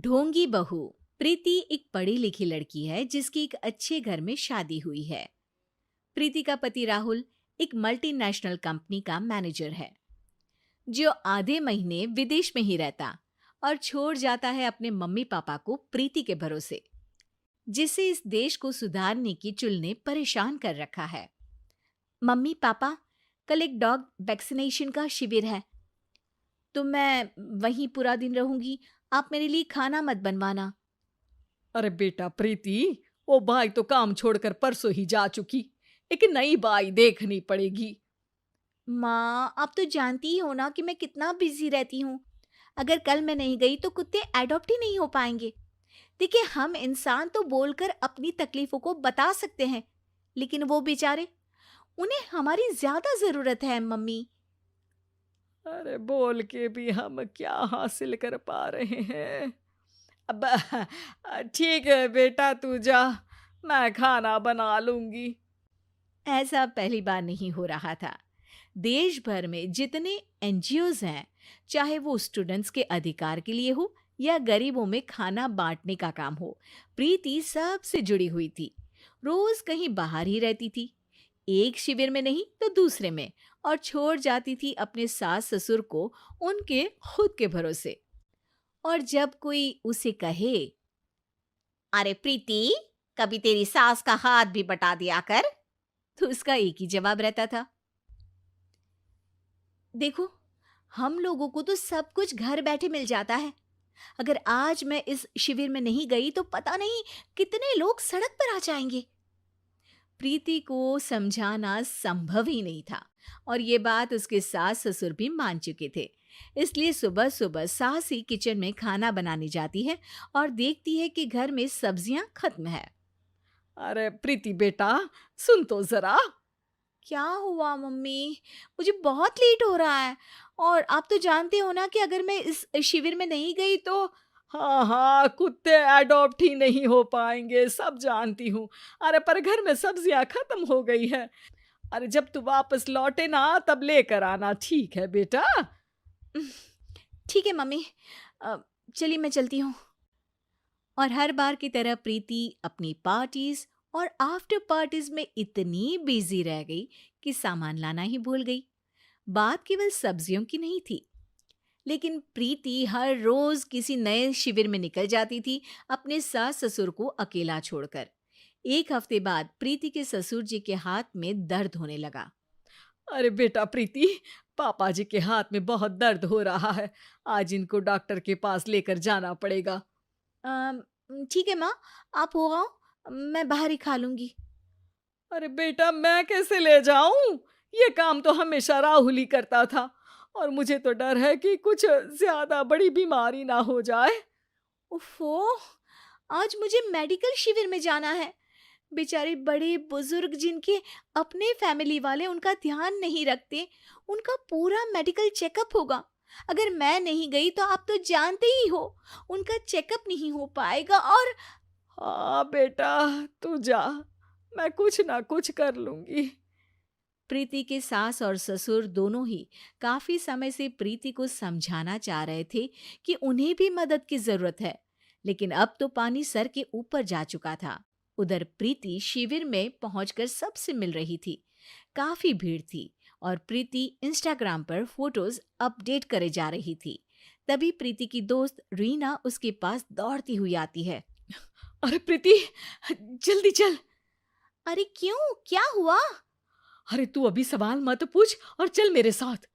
ढोंगी बहू। प्रीति एक पढ़ी लिखी लड़की है जिसकी एक अच्छे घर में शादी हुई है। प्रीति का पति राहुल एक मल्टीनेशनल कंपनी का मैनेजर है जो आधे महीने विदेश में ही रहता और छोड़ जाता है अपने मम्मी पापा को प्रीति के भरोसे, जिसे इस देश को सुधारने की चुल ने परेशान कर रखा है। मम्मी पापा, कल एक डॉग वैक्सीनेशन का शिविर है तो मैं वहीं पूरा दिन रहूंगी। आप मेरे लिए खाना मत बनवाना। अरे बेटा प्रीति, वो बाई तो काम छोड़कर परसों ही जा चुकी। एक नई बाई देखनी पड़ेगी। माँ, आप तो जानती ही हो ना कि मैं कितना बिजी रहती हूँ। अगर कल मैं नहीं गई तो कुत्ते एडॉप्ट ही नहीं हो पाएंगे। देखिए, हम इंसान तो बोलकर अपनी तकलीफों को बता सकते हैं, लेकिन वो बेचारे, उन्हें हमारी ज्यादा जरूरत है मम्मी। अरे बोल के भी हम क्या हासिल कर पा रहे हैं। अब ठीक है बेटा, तू जा, मैं खाना बना लूंगी। ऐसा पहली बार नहीं हो रहा था। देश भर में जितने एनजीओज हैं, चाहे वो स्टूडेंट्स के अधिकार के लिए हो या गरीबों में खाना बांटने का काम हो, प्रीति सबसे जुड़ी हुई थी। रोज कहीं बाहर ही रहती थी, एक शिविर में नहीं तो दूसरे में, और छोड़ जाती थी अपने सास ससुर को उनके खुद के भरोसे। और जब कोई उसे कहे, अरे प्रीति, कभी तेरी सास का हाथ भी बटा दिया कर, तो उसका एक ही जवाब रहता था, देखो, हम लोगों को तो सब कुछ घर बैठे मिल जाता है। अगर आज मैं इस शिविर में नहीं गई तो पता नहीं कितने लोग सड़क पर आ जाएंगे। प्रीति को समझाना संभव ही नहीं था, और ये बात उसके सास ससुर भी मान चुके थे। इसलिए सुबह सुबह सास ही किचन में खाना बनाने जाती है और देखती है कि घर में सब्जियां खत्म है। अरे प्रीति बेटा, सुन तो जरा। क्या हुआ मम्मी? मुझे बहुत लेट हो रहा है, और आप तो जानते हो ना कि अगर मैं इस शिविर में नहीं गई तो। हाँ हाँ, कुत्ते एडॉप्ट ही नहीं हो पाएंगे, सब जानती हूँ। अरे पर घर में सब्जियां खत्म हो गई है। अरे जब तू वापस लौटे ना तब लेकर आना, ठीक है बेटा। ठीक है मम्मी, चलिए मैं चलती हूँ। और हर बार की तरह प्रीति अपनी पार्टीज और आफ्टर पार्टीज में इतनी बिजी रह गई कि सामान लाना ही भूल गई। बात केवल सब्जियों की नहीं थी, लेकिन प्रीति हर रोज किसी नए शिविर में निकल जाती थी, अपने सास ससुर को अकेला छोड़कर। एक हफ्ते बाद प्रीति के ससुर जी के हाथ में दर्द होने लगा। अरे बेटा प्रीति, पापा जी के हाथ में बहुत दर्द हो रहा है। आज इनको डॉक्टर के पास लेकर जाना पड़ेगा। "अम, ठीक है माँ, आप हो आओ, मैं बाहर ही खा लूंगी। अरे बेटा, मैं कैसे ले जाऊं? ये काम तो हमेशा राहुल ही करता था, और मुझे तो डर है कि कुछ ज्यादा बड़ी बीमारी ना हो जाए। उफ़ो, आज मुझे मेडिकल शिविर में जाना है। बेचारे बड़े बुजुर्ग जिनके अपने फैमिली वाले उनका ध्यान नहीं रखते, उनका पूरा मेडिकल चेकअप होगा। अगर मैं नहीं गई तो आप तो जानते ही हो, उनका चेकअप नहीं हो पाएगा। और हाँ बेटा, तू जा, मैं कुछ ना कुछ कर लूंगी। प्रीति के सास और ससुर दोनों ही काफी समय से प्रीति को समझाना चाह रहे थे कि उन्हें भी मदद की जरूरत है, लेकिन अब तो पानी सर के ऊपर जा चुका था। उधर प्रीति शिविर में पहुंचकर सबसे मिल रही थी। काफी भीड़ थी और प्रीति इंस्टाग्राम पर फोटोज अपडेट करे जा रही थी। तभी प्रीति की दोस्त रीना उसके पास दौड़ती हुई आती है। अरे प्रीति, जल्दी चल। अरे क्यों, क्या हुआ? अरे तू अभी सवाल मत पूछ और चल मेरे साथ।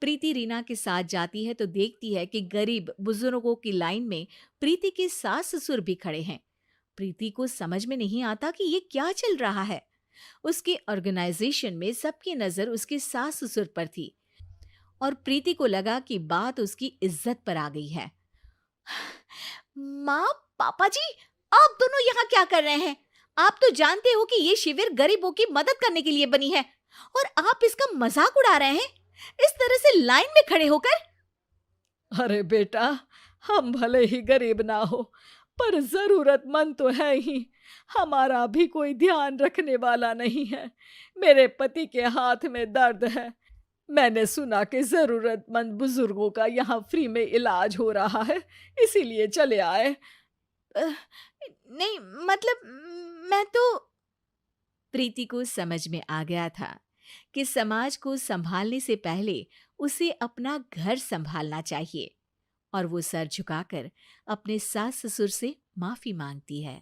प्रीति रीना के साथ जाती है तो देखती है कि गरीब बुजुर्गों की लाइन में प्रीति के सास ससुर भी खड़े हैं। प्रीति को समझ में नहीं आता कि ये क्या चल रहा है। उसके ऑर्गेनाइजेशन में सबकी नजर उसके सास ससुर पर थी, और प्रीति को लगा कि बात उसकी इज्जत पर आ गई है। माँ, पापा जी, आप दोनों यहाँ क्या कर रहे हैं? आप तो जानते हो कि ये शिविर गरीबों की मदद करने के लिए बनी है, और आप इसका मजाक उड़ा रहे हैं इस तरह से लाइन में खड़े होकर। अरे बेटा, हम भले ही गरीब ना हो, पर जरूरतमंद तो है ही। हमारा भी कोई ध्यान रखने वाला नहीं है। मेरे पति के हाथ में दर्द है, मैंने सुना कि ज़रूरतमंद बुजुर्गों का यहाँ फ्री में इलाज हो रहा है, इसीलिए चले आए। अ, नहीं, मतलब मैं तो प्रीति को समझ में आ गया था कि समाज को संभालने से पहले उसे अपना घर संभालना चाहिए और वो सर झुकाकर अपने सास ससुर से माफी मांगती है।